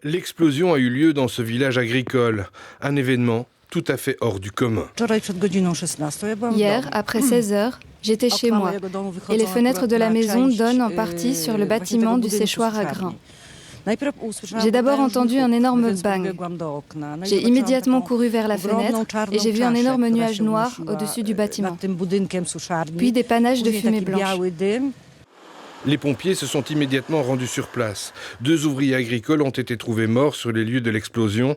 L'explosion a eu lieu dans ce village agricole, un événement tout à fait hors du commun. Hier, après 16 heures, j'étais chez moi et les fenêtres de la maison donnent en partie sur le bâtiment du séchoir à grains. J'ai d'abord entendu un énorme bang. J'ai immédiatement couru vers la fenêtre et j'ai vu un énorme nuage noir au-dessus du bâtiment, puis des panaches de fumée blanche. Les pompiers se sont immédiatement rendus sur place. 2 ouvriers agricoles ont été trouvés morts sur les lieux de l'explosion.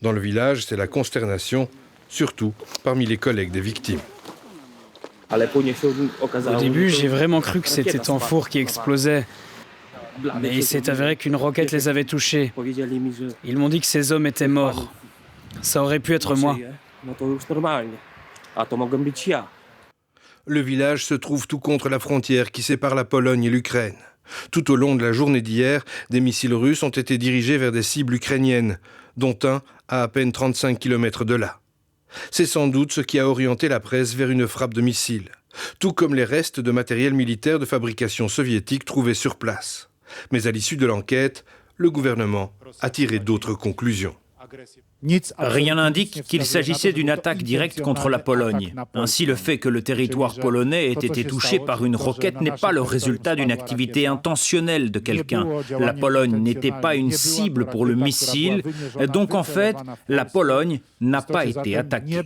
Dans le village, c'est la consternation, surtout parmi les collègues des victimes. Au début, j'ai vraiment cru que c'était un four qui explosait. Mais il s'est avéré qu'une roquette les avait touchés. Ils m'ont dit que ces hommes étaient morts. Ça aurait pu être moi. Le village se trouve tout contre la frontière qui sépare la Pologne et l'Ukraine. Tout au long de la journée d'hier, des missiles russes ont été dirigés vers des cibles ukrainiennes, dont un à peine 35 km de là. C'est sans doute ce qui a orienté la presse vers une frappe de missiles, tout comme les restes de matériel militaire de fabrication soviétique trouvés sur place. Mais à l'issue de l'enquête, le gouvernement a tiré d'autres conclusions. Rien n'indique qu'il s'agissait d'une attaque directe contre la Pologne. Ainsi, le fait que le territoire polonais ait été touché par une roquette n'est pas le résultat d'une activité intentionnelle de quelqu'un. La Pologne n'était pas une cible pour le missile, donc en fait, la Pologne n'a pas été attaquée.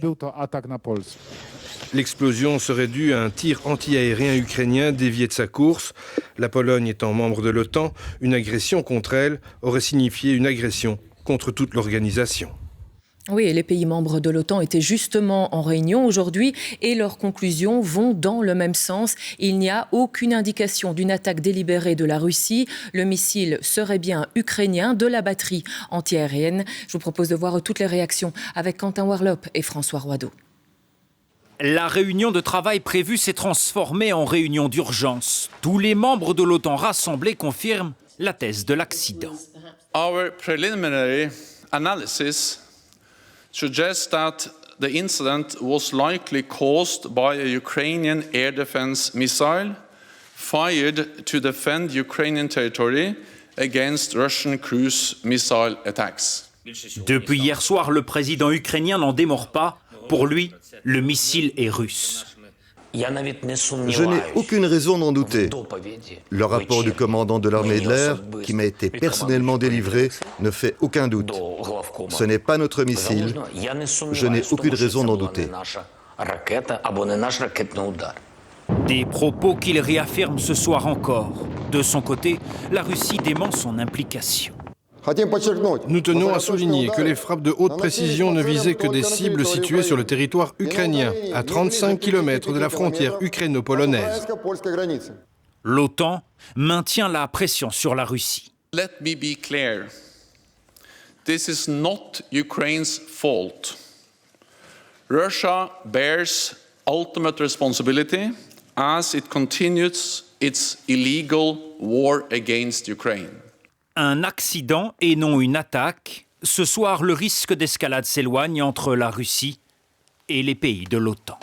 L'explosion serait due à un tir anti-aérien ukrainien dévié de sa course. La Pologne étant membre de l'OTAN, une agression contre elle aurait signifié une agression contre toute l'organisation. Oui, et les pays membres de l'OTAN étaient justement en réunion aujourd'hui et leurs conclusions vont dans le même sens. Il n'y a aucune indication d'une attaque délibérée de la Russie. Le missile serait bien ukrainien, de la batterie antiaérienne. Je vous propose de voir toutes les réactions avec Quentin Warlop et François Roideau. La réunion de travail prévue s'est transformée en réunion d'urgence. Tous les membres de l'OTAN rassemblés confirment la thèse de l'accident. Our preliminary analysis suggests that the incident was likely caused by a Ukrainian air defense missile fired to defend Ukrainian territory against Russian cruise missile attacks. Depuis hier soir, le président ukrainien n'en démord pas. Pour lui, le missile est russe. Je n'ai aucune raison d'en douter. Le rapport du commandant de l'armée de l'air, qui m'a été personnellement délivré, ne fait aucun doute. Ce n'est pas notre missile. Je n'ai aucune raison d'en douter. Des propos qu'il réaffirme ce soir encore. De son côté, la Russie dément son implication. Nous tenons à souligner que les frappes de haute précision ne visaient que des cibles situées sur le territoire ukrainien, à 35 km de la frontière ukraino-polonaise. L'OTAN maintient la pression sur la Russie. Let me be clear. This is not Ukraine's fault. Russia bears ultimate responsibility as it continues its illegal war against Ukraine. Un accident et non une attaque. Ce soir, le risque d'escalade s'éloigne entre la Russie et les pays de l'OTAN.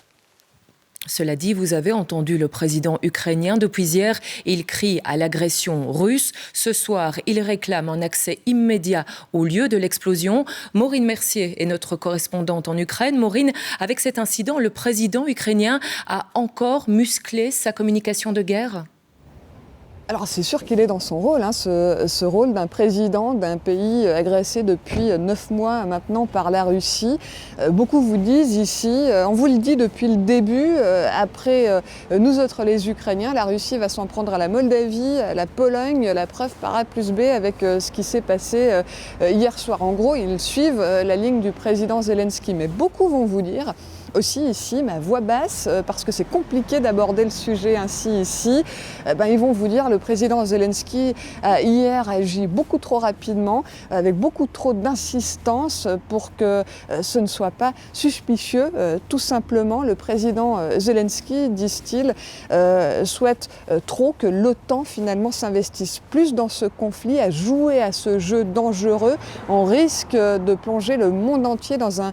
Cela dit, vous avez entendu le président ukrainien. Depuis hier, il crie à l'agression russe. Ce soir, il réclame un accès immédiat au lieu de l'explosion. Maureen Mercier est notre correspondante en Ukraine. Maureen, avec cet incident, le président ukrainien a encore musclé sa communication de guerre ? Alors c'est sûr qu'il est dans son rôle, ce rôle d'un président d'un pays agressé depuis 9 mois maintenant par la Russie. Beaucoup vous disent ici, on vous le dit depuis le début, après nous autres les Ukrainiens, la Russie va s'en prendre à la Moldavie, à la Pologne, la preuve par A plus B avec ce qui s'est passé hier soir. En gros, ils suivent la ligne du président Zelensky, mais beaucoup vont vous dire aussi ici, ma voix basse, parce que c'est compliqué d'aborder le sujet ainsi ici, ils vont vous dire le président Zelensky a hier agi beaucoup trop rapidement, avec beaucoup trop d'insistance pour que ce ne soit pas suspicieux. Tout simplement, le président Zelensky, disent-ils, souhaite trop que l'OTAN finalement s'investisse plus dans ce conflit, à jouer à ce jeu dangereux. On risque de plonger le monde entier dans un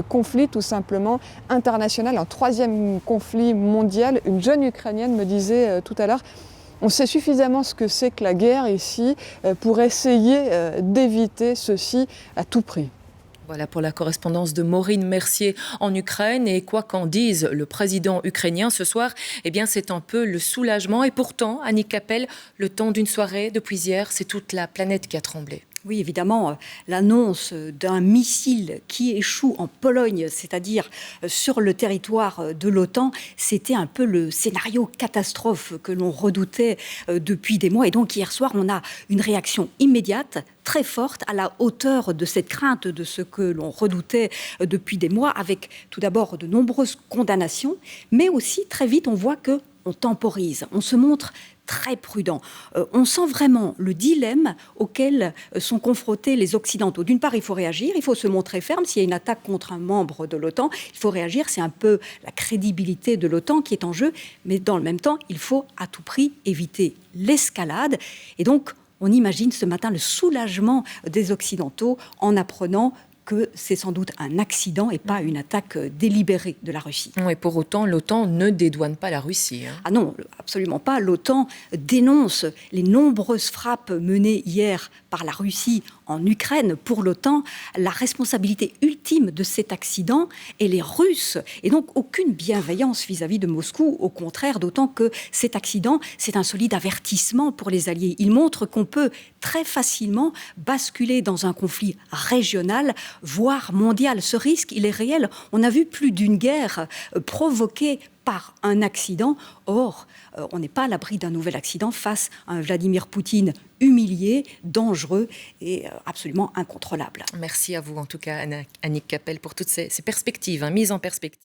conflit tout simplement international, un troisième conflit mondial. Une jeune Ukrainienne me disait tout à l'heure On sait suffisamment ce que c'est que la guerre ici pour essayer d'éviter ceci à tout prix. Voilà pour la correspondance de Maureen Mercier en Ukraine. Et quoi qu'en dise le président ukrainien ce soir, eh bien c'est un peu le soulagement. Et pourtant, Annick Capel, le temps d'une soirée depuis hier, c'est toute la planète qui a tremblé. Oui, évidemment, l'annonce d'un missile qui échoue en Pologne, c'est-à-dire sur le territoire de l'OTAN, c'était un peu le scénario catastrophe que l'on redoutait depuis des mois. Et donc hier soir, on a une réaction immédiate, très forte, à la hauteur de cette crainte, de ce que l'on redoutait depuis des mois, avec tout d'abord de nombreuses condamnations, mais aussi très vite, on voit qu'on temporise, on se montre très prudent. On sent vraiment le dilemme auquel sont confrontés les Occidentaux. D'une part, il faut réagir, il faut se montrer ferme. S'il y a une attaque contre un membre de l'OTAN, il faut réagir. C'est un peu la crédibilité de l'OTAN qui est en jeu. Mais dans le même temps, il faut à tout prix éviter l'escalade. Et donc, on imagine ce matin le soulagement des Occidentaux en apprenant que c'est sans doute un accident et pas une attaque délibérée de la Russie. Et pour autant, l'OTAN ne dédouane pas la Russie. Ah non, absolument pas. L'OTAN dénonce les nombreuses frappes menées hier par la Russie en Ukraine. Pour l'OTAN, la responsabilité ultime de cet accident est les Russes. Et donc, aucune bienveillance vis-à-vis de Moscou. Au contraire, d'autant que cet accident, c'est un solide avertissement pour les Alliés. Il montre qu'on peut très facilement basculer dans un conflit régional, voire mondial. Ce risque, il est réel. On a vu plus d'une guerre provoquée par un accident. Or, on n'est pas à l'abri d'un nouvel accident face à un Vladimir Poutine humilié, dangereux et absolument incontrôlable. Merci à vous, en tout cas, Annick Capel, pour toutes ces perspectives, mises en perspective.